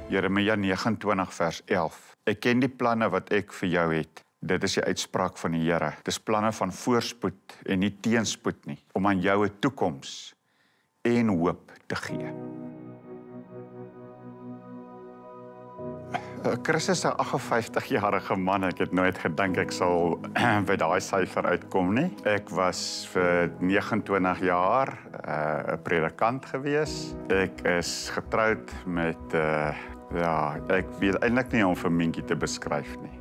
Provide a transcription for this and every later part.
Jeremia 29 vers 11. Ek ken die planne wat ek vir jou het. Dit is die uitspraak van die Here. Dit is planne van voorspoed en nie teenspoed nie, om aan jou 'n toekoms en hoop te gee. Chris is 'n 58-jarige man. Ek het nooit gedink ek sal by daai syfer uitkom nie. Ek was vir 29 jaar 'n predikant gewees. Ek is getroud met ek weet eintlik nie om vir Minkie te beskryf nie.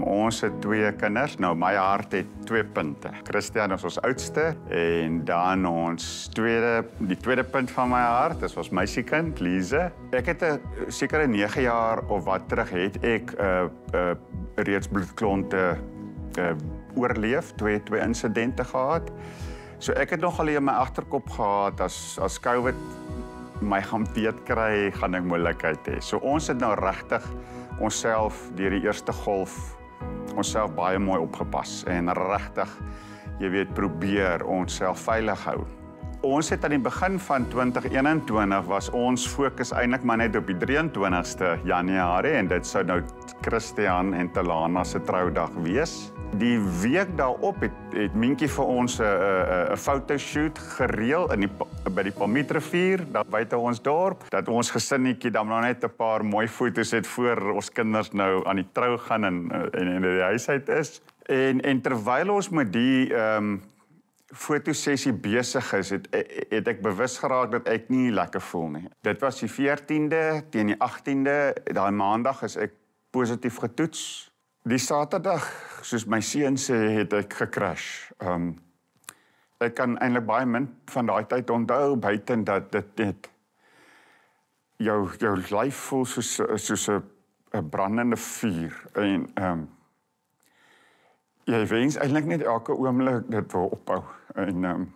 Ons het 2 kinders. Nou my hart het 2 punte. Christian is ons oudste en dan die tweede punt van my hart is ons meisiekind Lize. Ek het seker 9 jaar of wat terug het ek reeds bloedklonte oorleef, 2 insidente gehad. So ek het nogal in my agterkop gehad as COVID my gaan kry, gaan ek moeilikheid hê. So ons het nou regtig onsself deur die eerste golf onsself baie mooi opgepas en regtig, jy weet, probeer onsself veilig hou. Ons het aan die begin van 2021 was ons fokus eintlik maar net op die 23ste Januarie en dit sou nou Christian en Talana se troudag wees. Die week daarop het Minkie vir ons 'n fotoshoot gereël by die Palmietrivier, daar buite ons dorp, dat ons gesinnetjie dan nou net 'n paar mooi foto's het voor ons kinders nou aan die trou gaan en die huis uit is. En terwyl ons met die fotosessie besig is, het ek bewus geraak dat ek nie lekker voel nie. Dit was die 14de, teen die 18de, daai maandag is ek positief getoets. Die Saterdag, soos my seun sê, het ek gecrash. Ek kan eintlik baie min van daai tyd onthou, buiten dat dit net jou lyf voel soos 'n brandende vuur. En jy wens eintlik net elke oomblik dit wil ophou. En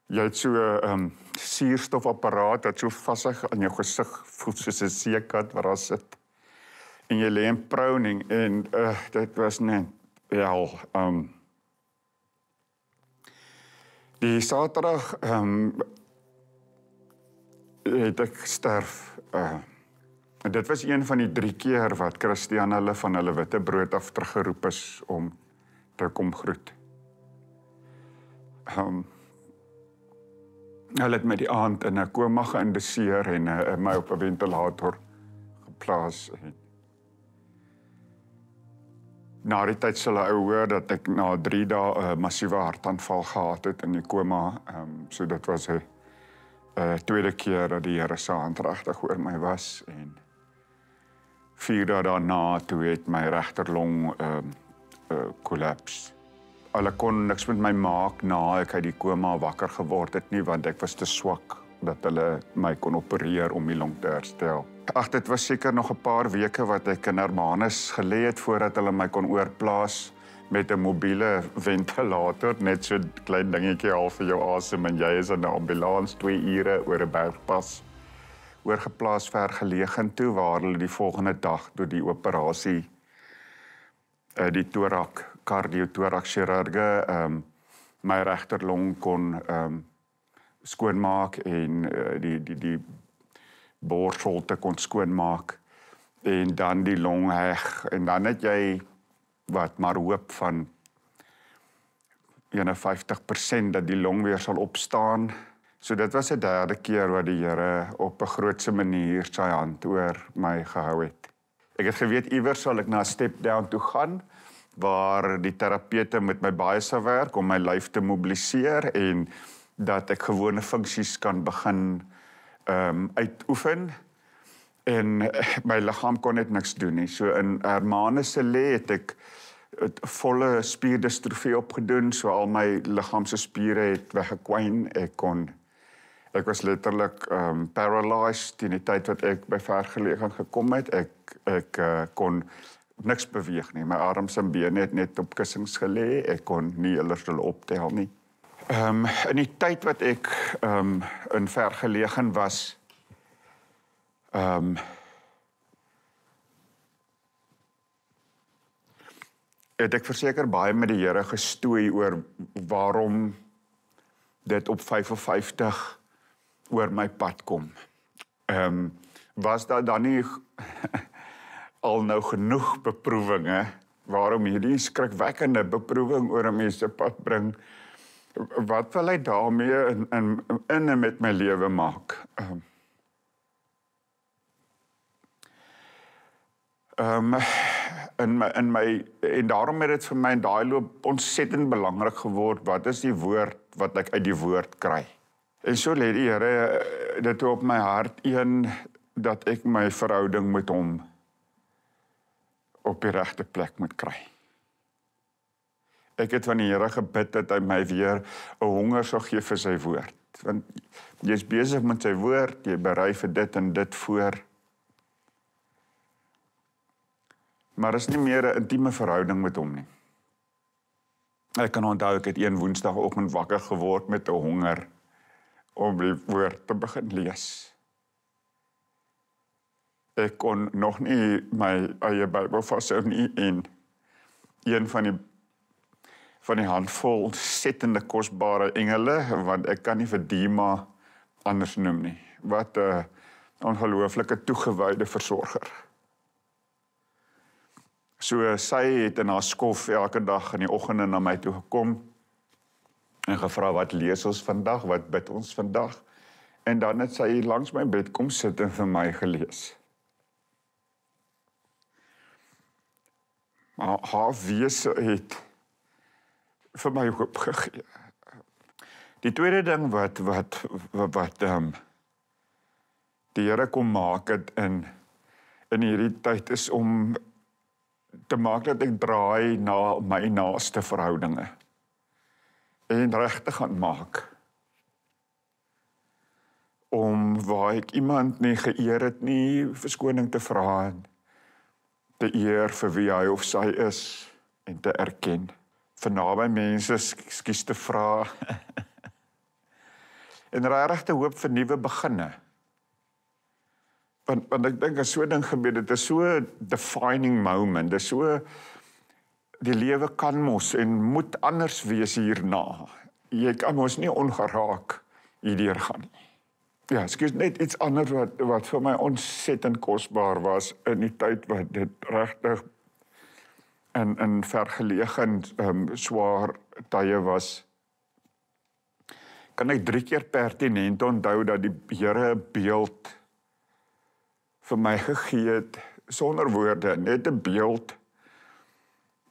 jy het so 'n suurstofapparaat wat so vasig aan jou gesig voel soos 'n seekat wat daar sit. En jy lê in proning en dit was net die Saterdag het ek sterf. Dit was een van die 3 keer wat Christian hulle van hulle witbrood af teruggeroep is om te kom groet. Hulle het my die aand in 'n koma geïnduseer en my op 'n ventilator geplaas. Na die tyd sal hy hoor dat ek na 3 dae 'n massiewe hartaanval gehad het in die koma. So dit was 'n tweede keer dat die Here se hand regtig oor my was en 4 dae daarna toe het my regterlong kollaps. Hulle kon niks met my maak na ek uit die koma wakker geword het nie, want ek was te swak dat hulle my kon opereer om die long te herstel. Ag, dit was seker nog 'n paar weke wat ek in Hermanus gelê het voordat hulle my kon oorplaas met 'n mobiele ventilator, net so 'n klein dingetjie al vir jou asem en jy is in 'n ambulans 2 ure oor 'n bergpas oorgeplaas vergelegen toe waar hulle die volgende dag deur die operasie die kardiotorax-chirurge my regterlong kon skoonmaak en die borsvolte kon skoonmaak en dan die long heg en dan het jy wat maar hoop van 51% dat die long weer sal opstaan. So dit was 'n 3de keer wat die Here op 'n grootse manier sy hand oor my gehou het. Ek het geweet iewers sal ek na 'n step down toe gaan waar die terapeute met my baie sal werk om my lyf te mobiliseer en dat ek gewone funksies kan begin uitoefen en my liggaam kon net niks doen nie. So in Hermanus se lê het ek 'n volle spierdistrofie opgedoen, so al my liggaamse spiere het weggekwyn. Ek was letterlik paralyzed teen die tyd wat ek by vergelegen gekom het. Ek kon niks beweeg nie. My arms en bene het net op kussings gelê. Ek kon nie eers hulle optel nie. In die tyd wat ek in vergelegen was, het ek verseker baie met die Here gestoei oor waarom dit op 55 oor my pad kom. Was daar dan nie al nou genoeg beproewinge, waarom hierdie skrikwekkende beproewing oor 'n mens se pad bring, wat wil hy daarmee in en met my lewe maak? En daarom het dit vir my in daai loop ontsettend belangrik geword, wat is die woord wat ek uit die woord kry? En so lê die Here dit op my hart, dat ek my verhouding met hom op die regte plek moet kry. Ek het van die Here gebid dat hy my weer 'n honger sal gee vir sy woord. Want jy's besig met sy woord, jy berei vir dit en dit voor. Maar is nie meer 'n intieme verhouding met hom nie. Ek kan onthou, ek het een woensdagoggend wakker geword met 'n honger om die woord te begin lees. Ek kon nog nie my eie Bybel vashou nie, en een van die handvol settende kosbare engele, want ek kan nie vir Dima anders noem nie. Wat 'n ongelooflike toegewyde versorger. So sy het in haar skof elke dag in die oggende na my toe gekom en gevra, wat lees ons vandag, wat bid ons vandag? En dan het sy langs my bed kom sit en vir my gelees. Maar haar wese het vir my hoop gegee. Die tweede ding wat die Here kom maak het in hierdie tyd is om te maak dat ek draai na my naaste verhoudinge en reg te gaan maak. Om waar ek iemand nie geëer het nie, verskoning te vra en te eer vir wie hy of sy is en te erken. Vir naby mense ekskuus te vra en regtig te hoop vir nuwe beginne. Want ek dink as so 'n ding gebeur, dit is so 'n defining moment, dit is so, die lewe kan mos en moet anders wees hierna. Jy kan mos nie ongeraak hierdeur gaan nie. Ja, ekskuus, net iets anders wat vir my ontsettend kosbaar was in die tyd wat dit regtig in vergeleë swaar tye was. Kan ek 3 keer pertinent onthou dat die Here 'n beeld vir my gegee het, sonder woorde, net 'n beeld.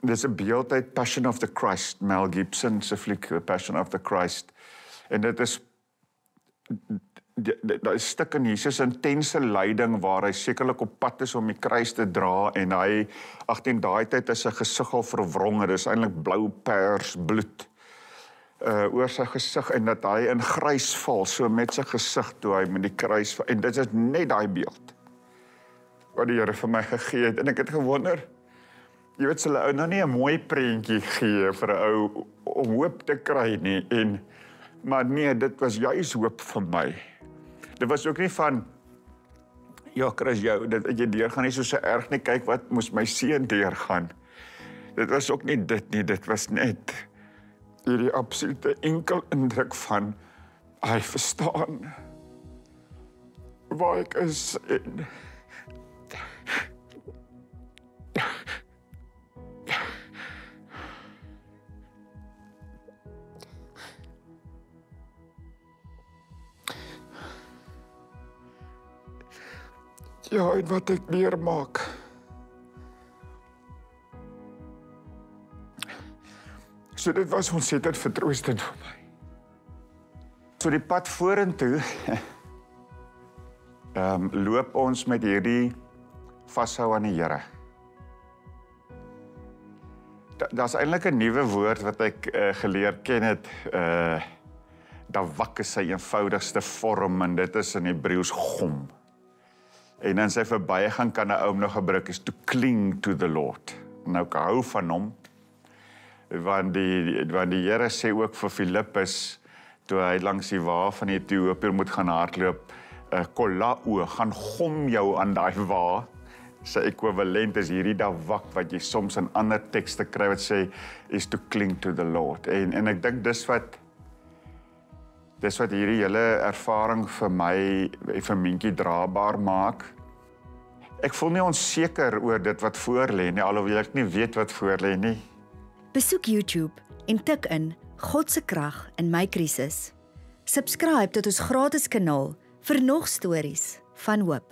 Dis 'n beeld uit Passion of the Christ, Mel Gibson se fliek, The Passion of the Christ. En dit is daai stuk in Jesus intense lyding waar hy sekerlik op pad is om die kruis te dra en hy, in daai tyd is sy gesig al verwrong, dit is eintlik blou pers bloed oor sy gesig en dat hy in grys val, so met sy gesig toe hy met die kruis, en dit is net daai beeld wat die Here vir my gegee het, en ek het gewonder, jy weet, hulle ou nou nie 'n mooi prentjie gee vir 'n ou om hoop te kry nie, maar nee, dit was juis hoop vir my. Dit was ook nie van, ja Chris, jy deurgaan nie so erg nie, kyk wat moes my seun deurgaan. Dit was ook nie dit nie, dit was net hierdie absolute enkel indruk van, hy verstaan waar ek is en ja, en wat ek neermaak. So dit was ontsettend vertroostend vir my. So die pad vorentoe, loop ons met hierdie vashou aan die Here. Daar's eintlik 'n nuwe woord wat ek geleer ken het, dawak is sy eenvoudigste vorm, en dit is in Hebreëus gom. En in sy verbygang kan 'n ou nog gebruik is to cling to the Lord. Nou ek hou van hom, want die Here sê ook vir Filippus, toe hy langs die wa van die Ethiopiër moet gaan hardloop, kolao, gaan gom jou aan daai wa. Sy ekwivalent is hierdie dawak wat jy soms in ander tekste kry wat sê, is to cling to the Lord. En ek dink dis wat hierdie hele ervaring vir my, vir Mientjie draagbaar maak. Ek voel nie onseker oor dit wat voor lê nie, alhoewel ek nie weet wat voor lê nie. Besoek YouTube en tik in God se krag in my krisis. Subscribe tot ons gratis kanaal vir nog stories van hoop.